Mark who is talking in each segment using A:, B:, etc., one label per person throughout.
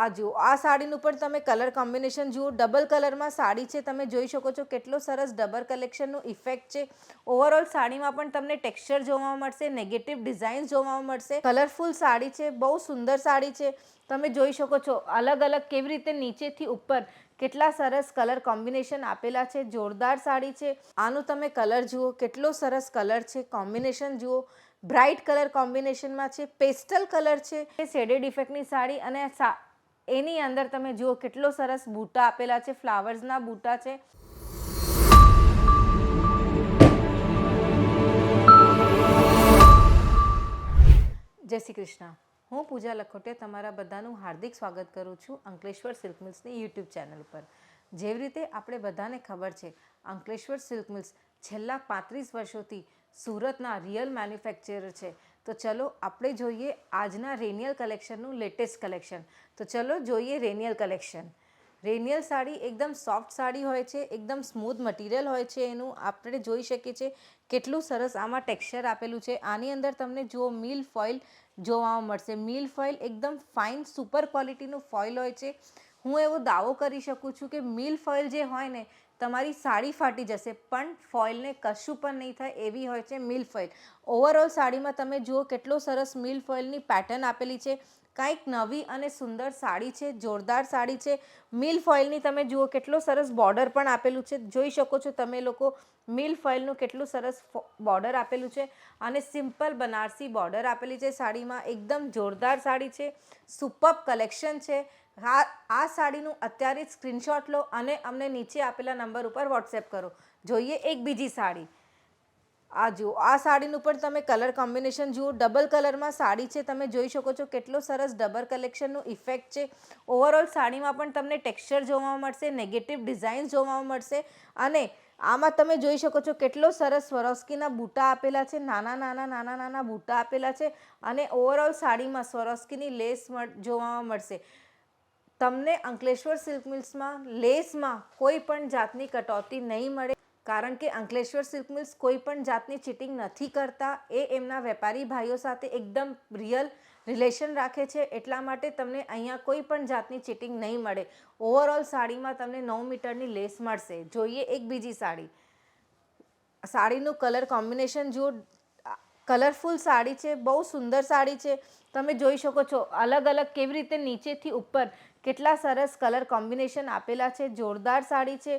A: આ જુઓ, આ સાડીનું પણ તમે કલર કોમ્બિનેશન જુઓ, ડબલ કલરમાં સાડી છે, તમે જોઈ શકો છો કેટલો સરસ ડબલ કલેક્શનનું ઇફેક્ટ છે. ઓવરઓલ સાડીમાં પણ તમને ટેક્સચર જોવા મળશે, નેગેટિવ ડિઝાઇન જોવા મળશે. કલરફુલ સાડી છે, બહુ સુંદર સાડી છે. તમે જોઈ શકો છો અલગ અલગ કેવી રીતે નીચેથી ઉપર કેટલા સરસ કલર કોમ્બિનેશન આપેલા છે. જોરદાર સાડી છે. આનું તમે કલર જુઓ, કેટલો સરસ કલર છે, કોમ્બિનેશન જુઓ, બ્રાઇટ કલર કોમ્બિનેશનમાં છે, પેસ્ટલ કલર છે. શેડેડ ઇફેક્ટની સાડી અને એની અંદર તમે જુઓ કેટલો સરસ બૂટા આપેલા છે, ફ્લાવર્સના બૂટા છે. જય શ્રી કૃષ્ણ. હું પૂજા લખોટિયા તમારા બધાનું હાર્દિક સ્વાગત કરું છું અંકલેશ્વર સિલ્ક મિલ્સની યુટ્યુબ ચેનલ પર. જેવી રીતે આપણે બધાને ખબર છે, અંકલેશ્વર સિલ્ક મિલ્સ છેલ્લા 35 વર્ષોથી સુરતના રિયલ મેન્યુફેક્ચરર છે. તો ચલો આપણે જોઈએ આજના રેનિયલ કલેક્શનનું લેટેસ્ટ કલેક્શન. તો ચલો જોઈએ રેનિયલ કલેક્શન. રેનિયલ સાડી એકદમ સોફ્ટ સાડી હોય છે, એકદમ સ્મૂથ મટીરિયલ હોય છે. એનું આપણે જોઈ શકીએ છીએ કેટલું સરસ આમાં ટેક્સચર આપેલું છે. આની અંદર તમને જુઓ મિલ ફોઇલ જોવા મળશે. મિલ ફોઇલ એકદમ ફાઇન સુપર ક્વોલિટીનું ફોઇલ હોય છે. હું એવો દાવો કરી શકું છું કે મિલ ફોઇલ જે હોય ને, તમારી સાડી ફાટી જશે પણ ફોઇલને કશું પણ નહીં થાય એવી હોય છે મિલ ફોઇલ. ઓવરઓલ સાડીમાં તમે જુઓ કેટલો સરસ મિલ ફોઇલની પેટર્ન આપેલી છે. કાંઈક નવી અને સુંદર સાડી છે, જોરદાર સાડી છે. મિલ ફોઇલની તમે જુઓ કેટલો સરસ બોર્ડર પણ આપેલું છે. જોઈ શકો છો તમે લોકો મિલ ફોઇલનું કેટલું સરસ બોર્ડર આપેલું છે અને સિમ્પલ બનારસી બોર્ડર આપેલી છે સાડીમાં. એકદમ જોરદાર સાડી છે, સુપર્બ કલેક્શન છે. આ સાડીનું અત્યારે જ સ્ક્રીનશોટ લો અને અમને નીચે આપેલા નંબર ઉપર વોટ્સએપ કરો. જોઈએ એક બીજી સાડી. આ જુઓ, આ સાડીનું પણ તમે કલર કોમ્બિનેશન જુઓ, ડબલ કલરમાં સાડી છે. તમે જોઈ શકો છો કેટલો સરસ ડબલ કલેક્શનનું ઇફેક્ટ છે. ઓવરઓલ સાડીમાં પણ તમને ટેક્સચર જોવા મળશે, નેગેટિવ ડિઝાઇન જોવા મળશે. અને આમાં તમે જોઈ શકો છો કેટલો સરસ સ્વરોસ્કીના બૂટા આપેલા છે, નાના નાના નાના નાના બૂટા આપેલા છે. અને ઓવરઓલ સાડીમાં સ્વરોસ્કીની લેસ જોવા મળશે. તમને અંકલેશ્વર સિલ્ક મિલ્સમાં લેસમાં કોઈ પણ જાતની કટોતી નહીં મળે, કારણ કે અંકલેશ્વર સિલ્ક મિલ્સ કોઈ પણ જાતની ચીટિંગ નથી કરતા. એ એમના વેપારી ભાઈઓ સાથે એકદમ રિયલ રિલેશન રાખે છે. એટલા માટે તમને અહીંયા કોઈ પણ જાતની ચીટિંગ નહીં મળે. ઓવરઓલ સાડીમાં તમને 9 મીટરની લેસ મળશે. જોઈએ એક બીજી સાડી. સાડીનું કલર કોમ્બિનેશન જુઓ, કલરફુલ સાડી છે, બહુ સુંદર સાડી છે. તમે જોઈ શકો છો અલગ અલગ કેવી રીતે નીચેથી ઉપર કેટલા સરસ કલર કોમ્બિનેશન આપેલા છે. જોરદાર સાડી છે,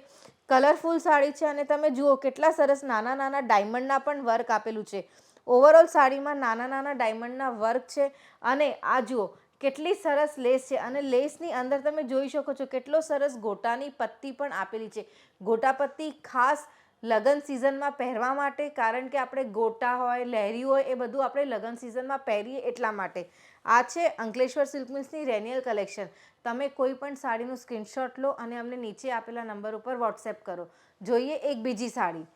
A: કલરફુલ સાડી છે. અને તમે જુઓ કેટલા સરસ નાના નાના ડાયમંડના પણ વર્ક આપેલું છે. ઓવરઓલ સાડીમાં નાના નાના ડાયમંડના વર્ક છે. અને આ જુઓ કેટલી સરસ લેસ છે. અને લેસની અંદર તમે જોઈ શકો છો કેટલો સરસ ગોટાની પત્તી પણ આપેલી છે. ગોટા પત્તી ખાસ લગ્ન સિઝનમાં પહેરવા માટે, કારણ કે આપણે ગોટા હોય, લહેરી હોય, એ બધું આપણે લગ્ન સિઝનમાં પહેરીએ એટલા માટે. આ છે અંકલેશ્વર સિલ્ક મિલ્સની રેનિયલ કલેક્શન. તમે કોઈ પણ સાડીનું સ્ક્રીનશોટ લો અને અમને નીચે આપેલા નંબર ઉપર વોટ્સએપ કરો. જોઈએ એક બીજી સાડી.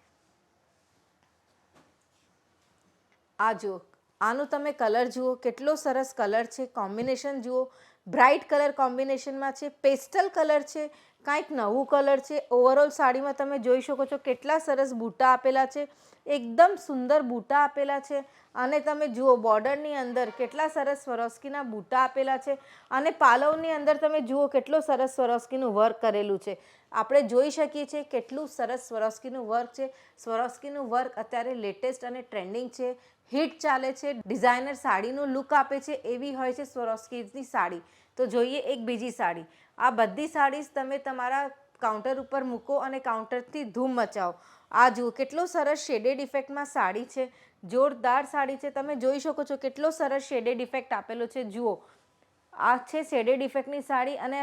A: આ જુઓ, આનું તમે કલર જુઓ કેટલો સરસ કલર છે, કોમ્બિનેશન જુઓ, બ્રાઇટ કલર કોમ્બિનેશનમાં છે, પેસ્ટલ કલર છે, કાંઈક નવું કલર છે. ઓવરઓલ સાડીમાં તમે જોઈ શકો છો કેટલા સરસ બૂટા આપેલા છે, એકદમ સુંદર બૂટા આપેલા છે. અને તમે જુઓ બોર્ડરની અંદર કેટલા સરસ સ્વરોસ્કીના બૂટા આપેલા છે. અને પાલવની અંદર તમે જુઓ કેટલો સરસ સ્વરોસ્કીનું વર્ક કરેલું છે. આપણે જોઈ શકીએ છીએ કેટલું સરસ સ્વરોસ્કીનું વર્ક છે. સ્વરોસ્કીનું વર્ક અત્યારે લેટેસ્ટ અને ટ્રેન્ડિંગ છે, હિટ ચાલે છે. ડિઝાઇનર સાડીનું લુક આપે છે એવી હોય છે સ્વરોસ્કીની સાડી. તો જોઈએ એક બીજી સાડી. આ બધી સાડીઝ તમે તમારા કાઉન્ટર ઉપર મૂકો અને કાઉન્ટરથી ધૂમ મચાવો. આ જુઓ કેટલો સરસ શેડેડ ઇફેક્ટમાં સાડી છે, જોરદાર સાડી છે. તમે જોઈ શકો છો કેટલો સરસ શેડેડ ઇફેક્ટ આપેલો છે. જુઓ, આ છે શેડેડ ઇફેક્ટની સાડી. અને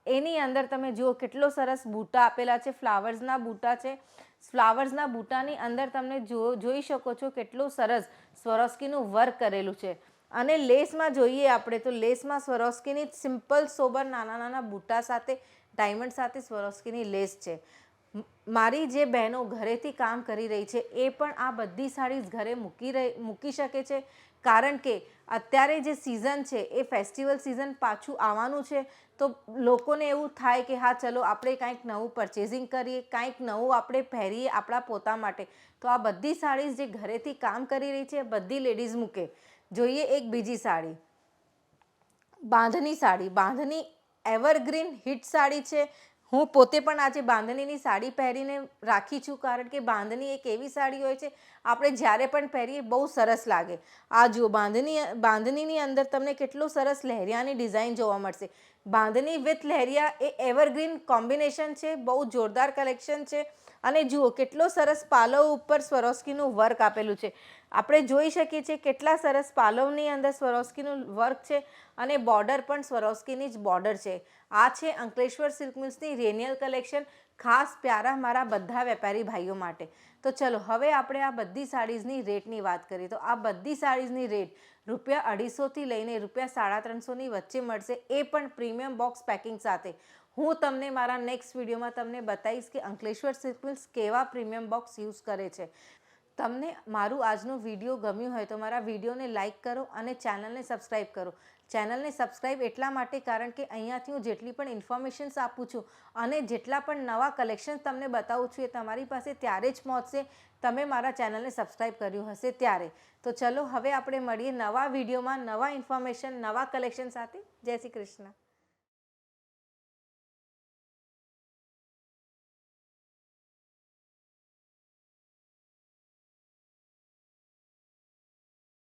A: એની અંદર તમે જુઓ કેટલો સરસ બૂટા આપેલા છે, ફ્લાવર્સના બૂટા છે. ફ્લાવર્સના બૂટાની અંદર તમને જોઈ શકો છો કેટલું સરસ સ્વરોસ્કીનું વર્ક કરેલું છે. અને લેસમાં જોઈએ આપણે તો લેસમાં સ્વરોસ્કીની સિમ્પલ સોબર નાના નાના બૂટા સાથે ડાયમંડ સાથે સ્વરોસ્કીની લેસ છે. મારી જે બહેનો ઘરેથી કામ કરી રહી છે એ પણ આ બધી સાડીઝ ઘરે મૂકી શકે છે, કારણ કે અત્યારે જે સિઝન છે એ ફેસ્ટિવલ સિઝન પાછું આવવાનું છે. તો લોકોને એવું થાય કે હા ચલો આપણે કાંઈક નવું પરચેઝિંગ કરીએ, કાંઈક નવું આપણે પહેરીએ આપણા પોતા માટે. તો આ બધી સાડીઝ જે ઘરેથી કામ કરી રહી છે બધી લેડીઝ મૂકે. જોઈએ એક બીજી સાડી. બાંધણી સાડી, બાંધણી એવરગ્રીન હિટ સાડી છે. હું પોતે પણ આજે બાંધણીની સાડી પહેરીને રાખી છું, કારણ કે બાંધણી એક એવી સાડી હોય છે આપણે જ્યારે પણ પહેરીએ બહુ સરસ લાગે. આ જુઓ, બાંધણીની અંદર તમને કેટલું સરસ લહેરિયાની ડિઝાઇન જોવા મળશે. બાંધણી વિથ લહેરિયા એ એવરગ્રીન કોમ્બિનેશન છે, બહુ જોરદાર કલેક્શન છે. અને જુઓ કેટલો સરસ પાલવ ઉપર સ્વરોસ્કીનું વર્ક આપેલું છે. આપણે જોઈ શકીએ છીએ કેટલા સરસ પાલવની અંદર સ્વરોસ્કીનું વર્ક છે અને બોર્ડર પણ સ્વરોસ્કીની જ બોર્ડર છે. આ છે અંકલેશ્વર સિલ્ક મિલ્સની રેનિયલ કલેક્શન, ખાસ પ્યારા મારા બધા વેપારી ભાઈઓ માટે. તો ચલો હવે આપણે આ બધી સાડીઝની રેટની વાત કરીએ. તો આ બધી સાડીઝની રેટ ₹250થી લઈને ₹350ની વચ્ચે મળશે, એ પણ પ્રીમિયમ બોક્સ પેકિંગ સાથે. હું તમને મારા નેક્સ્ટ વિડીયોમાં તમને બતાવીશ કે અંકલેશ્વર સિલ્ક મિલ્સ કેવા પ્રીમિયમ બોક્સ યુઝ કરે છે. તમને મારું આજનું વિડીયો ગમ્યું હોય તો મારા વિડીયોને લાઇક કરો અને ચેનલને સબસ્ક્રાઈબ કરો. ચેનલને સબસ્ક્રાઈબ એટલા માટે કારણ કે અહીંયાથી હું જેટલી પણ ઇન્ફોર્મેશન્સ આપું છું અને જેટલા પણ નવા કલેક્શન્સ તમને બતાવું છું એ તમારી પાસે ત્યારે જ પહોંચશે તમે મારા ચેનલને સબસ્ક્રાઈબ કર્યું હશે ત્યારે. તો ચલો હવે આપણે મળીએ નવા વિડીયોમાં, નવા ઇન્ફોર્મેશન, નવા કલેક્શન સાથે. જય શ્રી કૃષ્ણ.